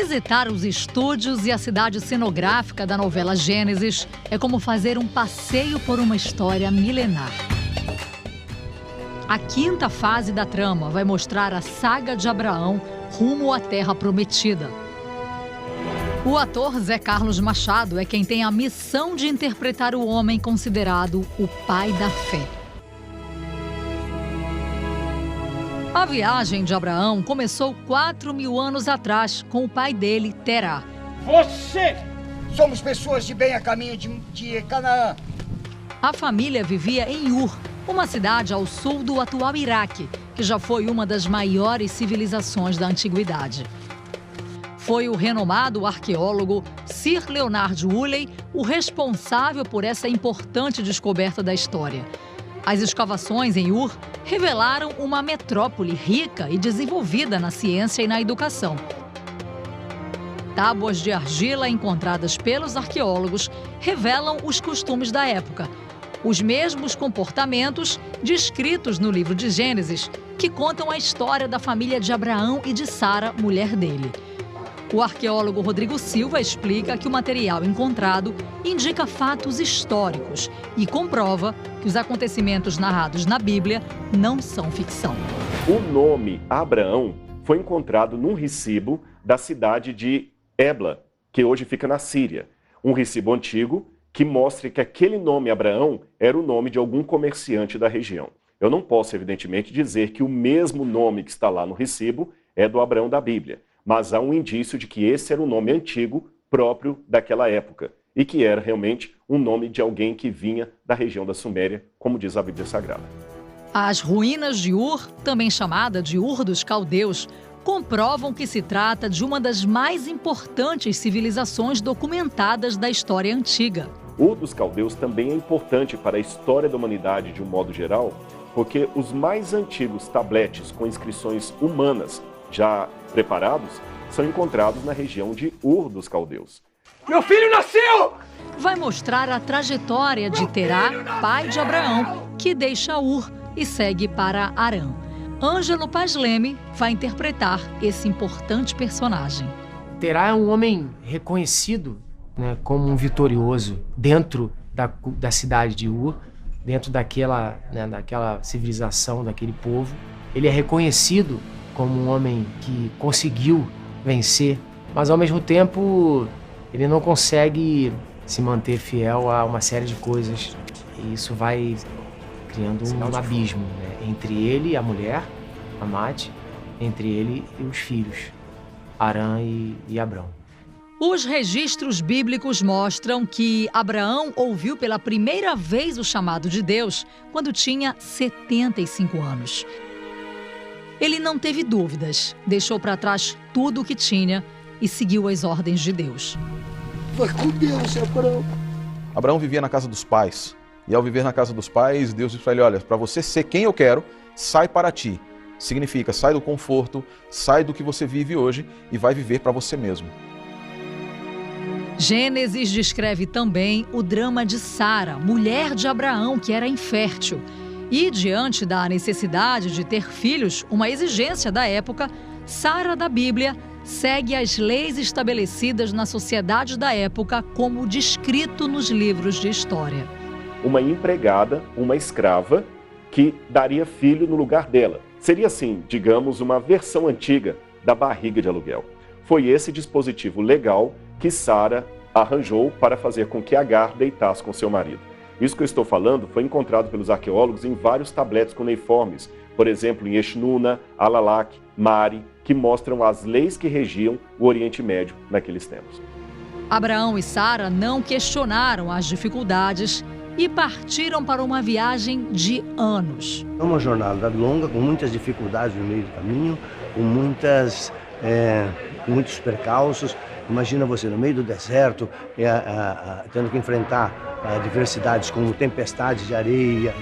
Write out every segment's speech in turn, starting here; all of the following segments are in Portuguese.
Visitar os estúdios e a cidade cenográfica da novela Gênesis é como fazer um passeio por uma história milenar. A quinta fase da trama vai mostrar a saga de Abraão rumo à Terra Prometida. O ator Zé Carlos Machado é quem tem a missão de interpretar o homem considerado o pai da fé. A viagem de Abraão começou 4.000 anos atrás com o pai dele, Terá. Você! Somos pessoas de bem a caminho de Canaã. A família vivia em Ur, uma cidade ao sul do atual Iraque, que já foi uma das maiores civilizações da antiguidade. Foi o renomado arqueólogo Sir Leonard Woolley o responsável por essa importante descoberta da história. As escavações em Ur revelaram uma metrópole rica e desenvolvida na ciência e na educação. Tábuas de argila encontradas pelos arqueólogos revelam os costumes da época, os mesmos comportamentos descritos no livro de Gênesis, que contam a história da família de Abraão e de Sara, mulher dele. O arqueólogo Rodrigo Silva explica que o material encontrado indica fatos históricos e comprova que os acontecimentos narrados na Bíblia não são ficção. O nome Abraão foi encontrado num recibo da cidade de Ebla, que hoje fica na Síria. Um recibo antigo que mostra que aquele nome Abraão era o nome de algum comerciante da região. Eu não posso, evidentemente, dizer que o mesmo nome que está lá no recibo é do Abraão da Bíblia, mas há um indício de que esse era um nome antigo próprio daquela época e que era realmente um nome de alguém que vinha da região da Suméria, como diz a Bíblia Sagrada. As ruínas de Ur, também chamada de Ur dos Caldeus, comprovam que se trata de uma das mais importantes civilizações documentadas da história antiga. Ur dos Caldeus também é importante para a história da humanidade de um modo geral, porque os mais antigos tabletes com inscrições humanas já preparados são encontrados na região de Ur dos Caldeus. Meu filho nasceu! Vai mostrar a trajetória de Terá, pai de Abraão, que deixa Ur e segue para Harã. Ângelo Paz Leme vai interpretar esse importante personagem. Terá é um homem reconhecido, né, como um vitorioso dentro da cidade de Ur, dentro daquela civilização, daquele povo. Ele é reconhecido como um homem que conseguiu vencer, mas ao mesmo tempo ele não consegue se manter fiel a uma série de coisas. E isso vai criando um abismo, né, entre ele e a mulher, Amate, entre ele e os filhos, Harã e Abrão. Os registros bíblicos mostram que Abraão ouviu pela primeira vez o chamado de Deus quando tinha 75 anos. Ele não teve dúvidas, deixou para trás tudo o que tinha e seguiu as ordens de Deus. Vai com Deus, Abraão. Abraão vivia na casa dos pais. E ao viver na casa dos pais, Deus disse para ele, olha, para você ser quem eu quero, sai para ti. Significa, sai do conforto, sai do que você vive hoje e vai viver para você mesmo. Gênesis descreve também o drama de Sara, mulher de Abraão, que era infértil. E, diante da necessidade de ter filhos, uma exigência da época, Sara da Bíblia segue as leis estabelecidas na sociedade da época como descrito nos livros de história. Uma empregada, uma escrava, que daria filho no lugar dela. Seria assim, digamos, uma versão antiga da barriga de aluguel. Foi esse dispositivo legal que Sara arranjou para fazer com que Agar deitasse com seu marido. Isso que eu estou falando foi encontrado pelos arqueólogos em vários tabletes cuneiformes, por exemplo, em Eshnuna, Alalak, Mari, que mostram as leis que regiam o Oriente Médio naqueles tempos. Abraão e Sara não questionaram as dificuldades e partiram para uma viagem de anos. É uma jornada longa, com muitas dificuldades no meio do caminho, com muitos percalços. Imagina você no meio do deserto, tendo que enfrentar adversidades como tempestades de areia.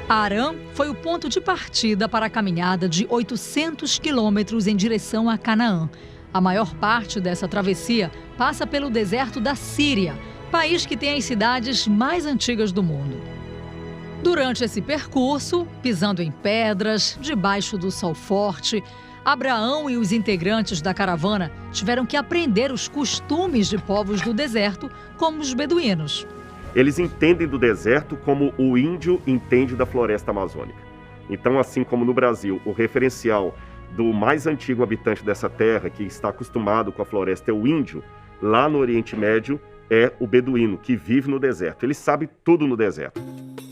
Harã foi o ponto de partida para a caminhada de 800 quilômetros em direção a Canaã. A maior parte dessa travessia passa pelo deserto da Síria, país que tem as cidades mais antigas do mundo. Durante esse percurso, pisando em pedras, debaixo do sol forte, Abraão e os integrantes da caravana tiveram que aprender os costumes de povos do deserto, como os beduínos. Eles entendem do deserto como o índio entende da floresta amazônica. Então, assim como no Brasil, o referencial do mais antigo habitante dessa terra, que está acostumado com a floresta, é o índio, lá no Oriente Médio é o beduíno, que vive no deserto. Ele sabe tudo no deserto.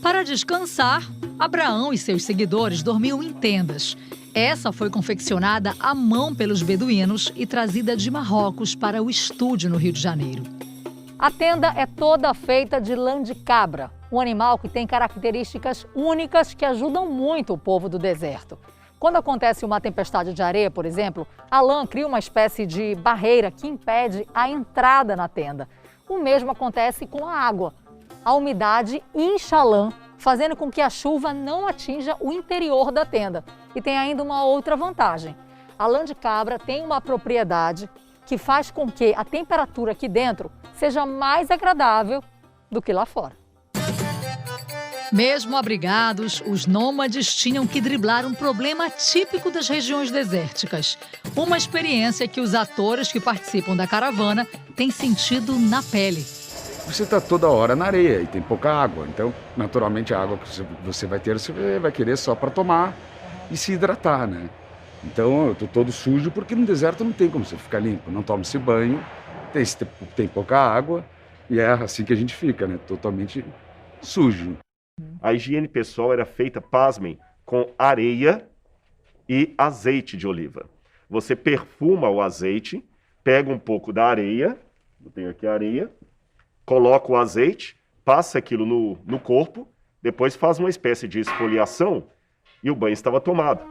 Para descansar, Abraão e seus seguidores dormiam em tendas. Essa foi confeccionada à mão pelos beduínos e trazida de Marrocos para o estúdio no Rio de Janeiro. A tenda é toda feita de lã de cabra, um animal que tem características únicas que ajudam muito o povo do deserto. Quando acontece uma tempestade de areia, por exemplo, a lã cria uma espécie de barreira que impede a entrada na tenda. O mesmo acontece com a água. A umidade incha a lã, fazendo com que a chuva não atinja o interior da tenda. E tem ainda uma outra vantagem. A lã de cabra tem uma propriedade que faz com que a temperatura aqui dentro seja mais agradável do que lá fora. Mesmo abrigados, os nômades tinham que driblar um problema típico das regiões desérticas. Uma experiência que os atores que participam da caravana têm sentido na pele. Você está toda hora na areia e tem pouca água. Então, naturalmente, a água que você vai ter, você vai querer só para tomar e se hidratar, né? Então, eu estou todo sujo porque no deserto não tem como você ficar limpo. Não toma-se banho, tem pouca água e é assim que a gente fica, né? Totalmente sujo. A higiene pessoal era feita, pasmem, com areia e azeite de oliva. Você perfuma o azeite, pega um pouco da areia, eu tenho aqui a areia, coloca o azeite, passa aquilo no corpo, depois faz uma espécie de esfoliação e o banho estava tomado.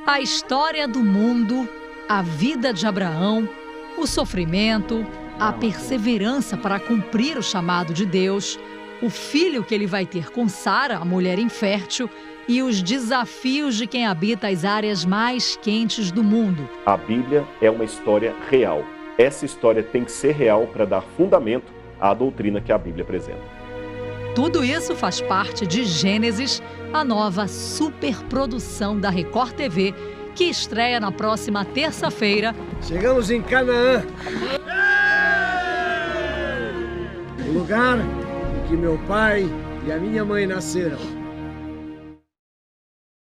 A história do mundo, a vida de Abraão, o sofrimento, a perseverança para cumprir o chamado de Deus, o filho que ele vai ter com Sara, a mulher infértil, e os desafios de quem habita as áreas mais quentes do mundo. A Bíblia é uma história real. Essa história tem que ser real para dar fundamento à doutrina que a Bíblia apresenta. Tudo isso faz parte de Gênesis, a nova superprodução da Record TV, que estreia na próxima terça-feira. Chegamos em Canaã, o lugar em que meu pai e a minha mãe nasceram.